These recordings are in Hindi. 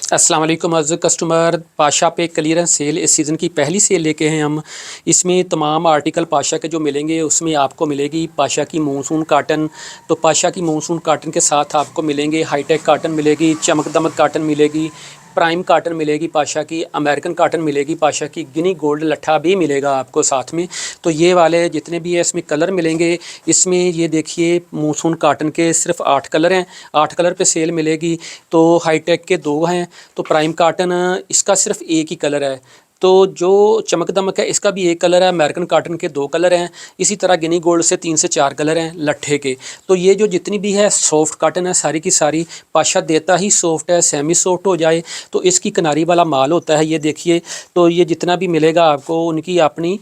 अस्सलाम वालेकुम अज़ीज़ कस्टमर। पाशा पे क्लियरेंस सेल इस सीज़न की पहली सेल लेके हैं हम। इसमें तमाम आर्टिकल पाशा के जो मिलेंगे उसमें आपको मिलेगी पाशा की मानसून काटन। तो पाशा की मानसून काटन के साथ आपको मिलेंगे हाईटेक काटन मिलेगी, चमक दमक काटन मिलेगी, प्राइम काटन मिलेगी पाशा की, अमेरिकन काटन मिलेगी पाशा की, गिनी गोल्ड लट्ठा भी मिलेगा आपको साथ में। तो ये वाले जितने भी है इसमें कलर मिलेंगे। इसमें ये देखिए मानसून काटन के सिर्फ 8 कलर हैं, 8 कलर पे सेल मिलेगी। तो हाईटेक के 2 हैं। तो प्राइम काटन इसका सिर्फ एक ही कलर है। तो जो चमक दमक है इसका भी एक कलर है। अमेरिकन काटन के 2 कलर हैं। इसी तरह गिनी गोल्ड से 3 से 4 कलर हैं लट्ठे के। तो ये जो जितनी भी है सॉफ्ट काटन है सारी की सारी। पाशा देता ही सॉफ्ट है, सेमी सॉफ्ट हो जाए तो इसकी किनारी वाला माल होता है। ये देखिए, तो ये जितना भी मिलेगा आपको उनकी अपनी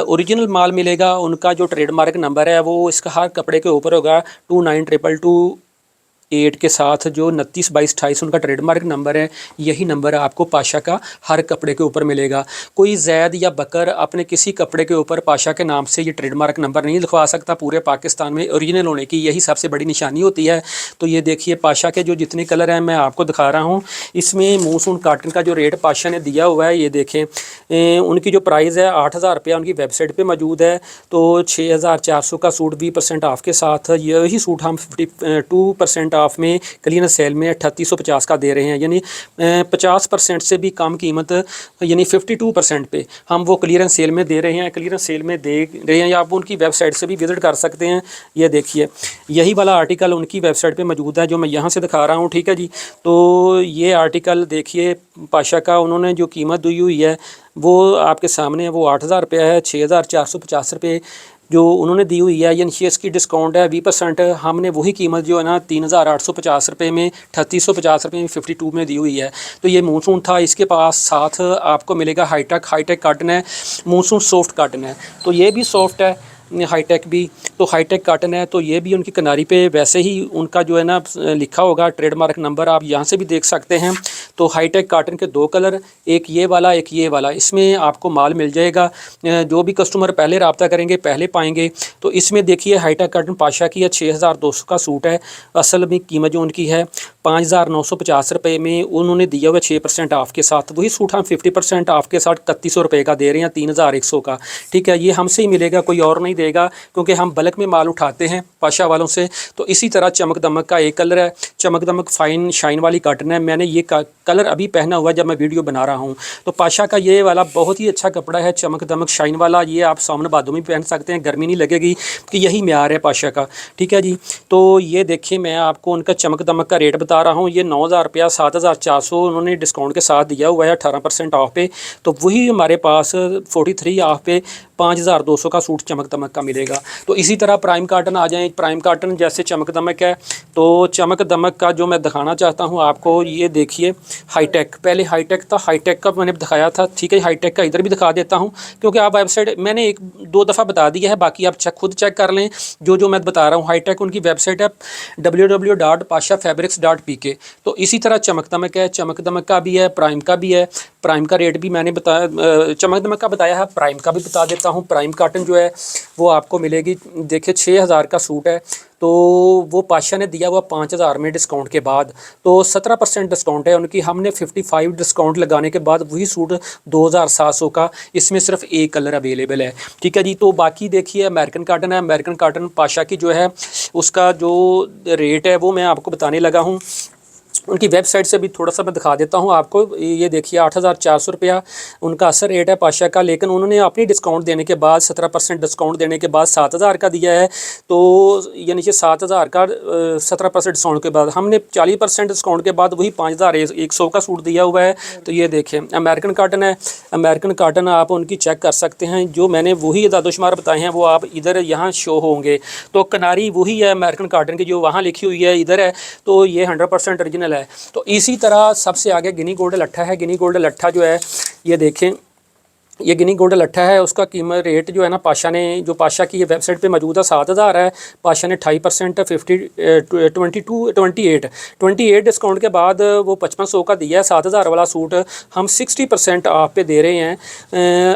ओरिजिनल माल मिलेगा। उनका जो ट्रेडमार्क नंबर है वो इसका हर कपड़े के ऊपर होगा 292228 के साथ जो 292228 उनका ट्रेडमार्क नंबर है। यही नंबर आपको पाशा का हर कपड़े के ऊपर मिलेगा। कोई जैद या बकर अपने किसी कपड़े के ऊपर पाशा के नाम से ये ट्रेडमार्क नंबर नहीं लिखवा सकता। पूरे पाकिस्तान में ओरिजिनल होने की यही सबसे बड़ी निशानी होती है। तो ये देखिए पाशा के जो जितने कलर हैं मैं आपको दिखा रहा हूँ। इसमें मानसून काटन का जो रेट पाशा ने दिया हुआ है ये देखें। उनकी जो प्राइस है 8000 रुपया उनकी वेबसाइट पर मौजूद है। तो 6400 का सूट 20% ऑफ के साथ यही सूट हम 52% ऑफ में क्लियरेंस सेल में 3850 का दे रहे हैं। यानी 50% से भी कम कीमत यानी 52% पे हम वो क्लियरेंस सेल में दे रहे हैं। क्लियरेंस सेल में दे रहे हैं या आप उनकी वेबसाइट से भी विज़िट कर सकते हैं। ये देखिए यही वाला आर्टिकल उनकी वेबसाइट पे मौजूद है जो मैं यहाँ से दिखा रहा हूँ। ठीक है जी। तो ये आर्टिकल देखिए पाशा का उन्होंने जो कीमत दी हुई है वो आपके सामने वो 8000 रुपया है। 6450 रुपये जो उन्होंने दी हुई है यानी इसकी डिस्काउंट है 20%। हमने वही कीमत जो है ना 3850 रुपये में 3850 रुपये में 52 में दी हुई है। तो ये मानसून था। इसके पास साथ आपको मिलेगा हाईटेक काटन है, मानसून सॉफ्ट काटन है। तो ये भी सॉफ्ट है, हाईटेक भी। तो हाईटेक काटन है तो ये भी उनकी किनारी पे वैसे ही उनका जो है ना लिखा होगा ट्रेडमार्क नंबर, आप यहाँ से भी देख सकते हैं। तो हाईटेक काटन के 2 कलर, एक ये वाला एक ये वाला, इसमें आपको माल मिल जाएगा। जो भी कस्टमर पहले रब्ता करेंगे पहले पाएंगे। तो इसमें देखिए हाईटेक काटन पाशा की है, 6200 का सूट है। असल में कीमत जो उनकी है 5950 रुपये में उन्होंने दिया हुआ 6% ऑफ के साथ। वही सूट हम 50% ऑफ के साथ 3100 रुपये का दे रहे हैं, 3100 का। ठीक है, ये हमसे ही मिलेगा, कोई और नहीं देगा क्योंकि हम बल्क में माल उठाते हैं पाशा वालों से। तो इसी तरह चमक दमक का एक कलर है, चमक दमक फाइन शाइन वाली काटन है। मैंने ये कलर अभी पहना हुआ जब मैं वीडियो बना रहा हूँ। तो पाशा का ये वाला बहुत ही अच्छा कपड़ा है, चमक दमक शाइन वाला। ये आप सामने बादों में पहन सकते हैं, गर्मी नहीं लगेगी कि यही म्यार है पाशा का। ठीक है जी। तो ये देखिए मैं आपको उनका चमक दमक का रेट बता रहा हूँ। ये 9000 रुपया 7400 उन्होंने डिस्काउंट के साथ दिया हुआ है 18% ऑफ पे। तो वही हमारे पास 43 ऑफ पे 5200 का सूट चमक दमक का मिलेगा। तो इसी तरह प्राइम काटन आ जाएँ। प्राइम काटन जैसे चमक दमक है तो चमक दमक का जो मैं दिखाना चाहता हूँ आपको, ये देखिए हाईटेक। पहले हाईटेक था, हाईटेक का मैंने दिखाया था। ठीक है, हाईटेक का इधर भी दिखा देता हूँ क्योंकि आप वेबसाइट मैंने 1-2 दफ़ा बता दिया है, बाकी आप खुद चेक कर लें जो मैं बता रहा हूँ। हाईटेक उनकी वेबसाइट है www.pashafabrics.pk। तो इसी तरह चमक दमक है, चमक दमक का भी है, प्राइम का भी है। प्राइम का रेट भी मैंने बताया, चमक दमक का बताया है, प्राइम का भी बता देता हूँ। प्राइम काटन जो है वो आपको मिलेगी, देखिए 6000 का सूट है। तो वो पाशा ने दिया हुआ 5000 में डिस्काउंट के बाद। तो 17% डिस्काउंट है उनकी। हमने 55 डिस्काउंट लगाने के बाद वही सूट 2700 का। इसमें सिर्फ एक कलर अवेलेबल है। ठीक है जी। तो बाकी देखिए अमेरिकन काटन है। अमेरिकन काटन पाशा की जो है उसका जो रेट है वो मैं आपको बताने लगा हूँ। उनकी वेबसाइट से भी थोड़ा सा मैं दिखा देता हूँ आपको। ये देखिए 8400 रुपया उनका असर रेट है पाशा का, लेकिन उन्होंने अपनी डिस्काउंट देने के बाद 17% डिस्काउंट देने के बाद 7000 का दिया है। तो यानी कि 7000 का 17% डिस्काउंट के बाद हमने 40% डिस्काउंट के बाद वही 5100 का सूट दिया हुआ है। तो ये देखें अमेरिकन काटन है। अमेरिकन काटन आप उनकी चेक कर सकते हैं, जो मैंने वही दादोशुमार बताए हैं वो आप इधर यहाँ शो होंगे। तो किनारी वही है अमेरिकन काटन की जो वहाँ लिखी हुई है इधर है। तो ये 100% ओरिजिनल है। तो इसी तरह सबसे आगे गिनी गोल्ड लट्ठा है। गिनी गोल्ड लट्ठा जो है ये देखें ये गिनी गोल्ड लट्ठा है, उसका कीमत रेट जो है ना पाशा ने, जो पाशा की ये वेबसाइट पे मौजूद है 7,000 है। पाशा ने 28% 28 डिस्काउंट के बाद वो 5500 का दिया है। 7,000 वाला सूट हम 60% आप पे दे रहे हैं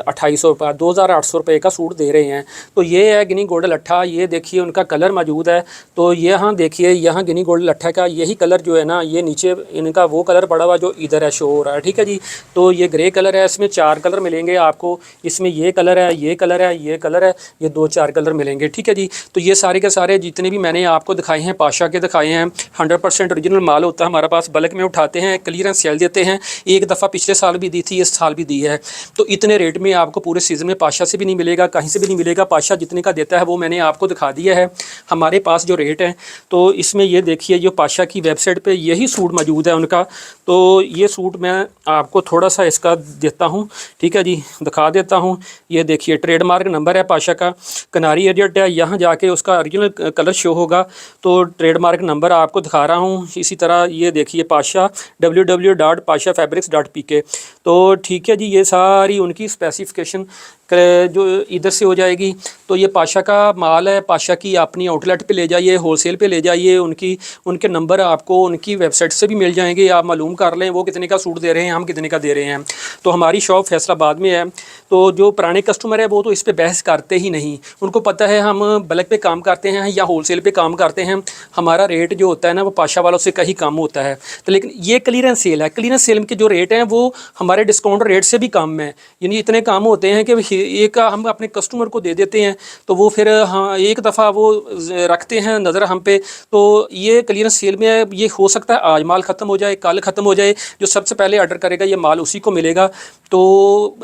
2800 रुपये, 2,800 रुपये का सूट दे रहे हैं। तो ये है गिनी गोल्ड लट्ठा। ये देखिए उनका कलर मौजूद है। तो यहाँ देखिए, यहाँ गिनी गोल्ड लट्ठा का यही कलर जो है ना, ये नीचे इनका वो कलर पड़ा हुआ जो इधर है, शो हो रहा है, ठीक है जी। तो ये ग्रे कलर है, इसमें 4 कलर मिलेंगे आपको। इसमें ये कलर है, ये कलर है, ये कलर है, ये 2-4 कलर मिलेंगे, ठीक है जी। तो ये सारे के सारे जितने भी मैंने आपको दिखाए हैं पाशा के दिखाए हैं, 100% ओरिजिनल माल होता है हमारे पास। बल्क में उठाते हैं, क्लियरेंस सेल देते हैं। एक दफ़ा पिछले साल भी दी थी, इस साल भी दी है। तो इतने रेट में आपको पूरे सीज़न में पाशा से भी नहीं मिलेगा, कहीं से भी नहीं मिलेगा। पाशा जितने का देता है वो मैंने आपको दिखा दिया है हमारे पास जो रेट है। तो इसमें ये देखिए, जो पाशा की वेबसाइट पे यही सूट मौजूद है उनका। तो ये सूट मैं आपको थोड़ा सा इसका देता हूँ, ठीक है जी, दिखा देता हूँ। ये देखिए ट्रेडमार्क नंबर है पाशा का, कनारी एरियट है, यहाँ जाके उसका ओरिजिनल कलर शो होगा। तो ट्रेडमार्क नंबर आपको दिखा रहा हूँ। इसी तरह ये देखिए पाशा www.pashafabrics.pk। तो ठीक है जी, ये सारी उनकी स्पेसिफिकेशन जो इधर से हो जाएगी। तो ये पाशा का माल है, पाशा की अपनी आउटलेट पे ले जाइए, होलसेल पे ले जाइए। उनके नंबर आपको उनकी वेबसाइट से भी मिल जाएंगे, आप मालूम कर लें वो कितने का सूट दे रहे हैं, हम कितने का दे रहे हैं। तो हमारी शॉप फैसलाबाद में है। तो जो पुराने कस्टमर है वो तो इस पे बहस करते ही नहीं, उनको पता है हम बल्क पे काम करते हैं या होलसेल पे काम करते हैं। हमारा रेट जो होता है ना वो पाशा वालों से कहीं कम होता है। तो लेकिन ये क्लियरेंस सेल है, क्लियरेंस सेल के जो रेट हैं वो हमारे डिस्काउंट रेट से भी कम है। यानी इतने कम होते हैं कि एक हम अपने कस्टमर को दे देते हैं तो वो फिर हाँ एक दफ़ा वो रखते हैं नज़र हम पे। तो ये क्लियरेंस सेल में है, ये हो सकता है आज माल ख़त्म हो जाए, कल ख़त्म हो जाए। जो सबसे पहले ऑर्डर करेगा ये माल उसी को मिलेगा। तो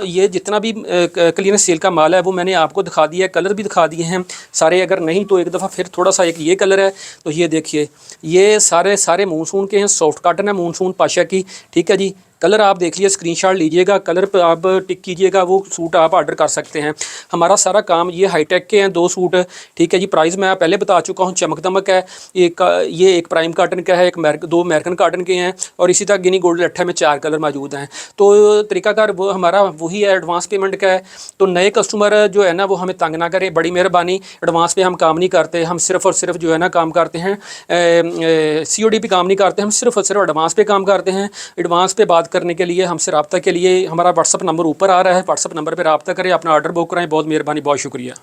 ये जितना भी क्लियरेंस सेल का माल है वो मैंने आपको दिखा दिया है, कलर भी दिखा दिए हैं सारे। अगर नहीं तो एक दफ़ा फिर थोड़ा सा, एक ये कलर है। तो ये देखिए, ये सारे मानसून के हैं, सॉफ्ट कॉटन है मानसून पाशा की, ठीक है जी। कलर आप देख लीजिए, स्क्रीनशॉट लीजिएगा, कलर पर आप टिक कीजिएगा, वो सूट आप ऑर्डर कर सकते हैं। हमारा सारा काम, ये हाईटेक के हैं 2 सूट, ठीक है जी। प्राइस मैं पहले बता चुका हूँ, चमक दमक है ये एक प्राइम कॉटन का है, 2 अमेरिकन कॉटन के हैं, और इसी तरह गिनी गोल्ड लट्ठे में 4 कलर मौजूद हैं। तो तरीकाकार वो हमारा वही है, एडवांस पेमेंट का है। तो नए कस्टमर जो है ना वो हमें तंग ना करें, बड़ी मेहरबानी। एडवांस पे हम काम नहीं करते, हम सिर्फ़ और सिर्फ जो है ना काम करते हैं COD पे काम नहीं करते, हम सिर्फ़ और सिर्फ एडवांस पे काम करते हैं। एडवांस पे बात करने के लिए, हमसे रब्ता के लिए हमारा व्हाट्सअप नंबर ऊपर आ रहा है, व्हाट्सअप नंबर पर रब्ता करें, अपना ऑर्डर बुक कराएं। बहुत मेहरबानी, बहुत शुक्रिया।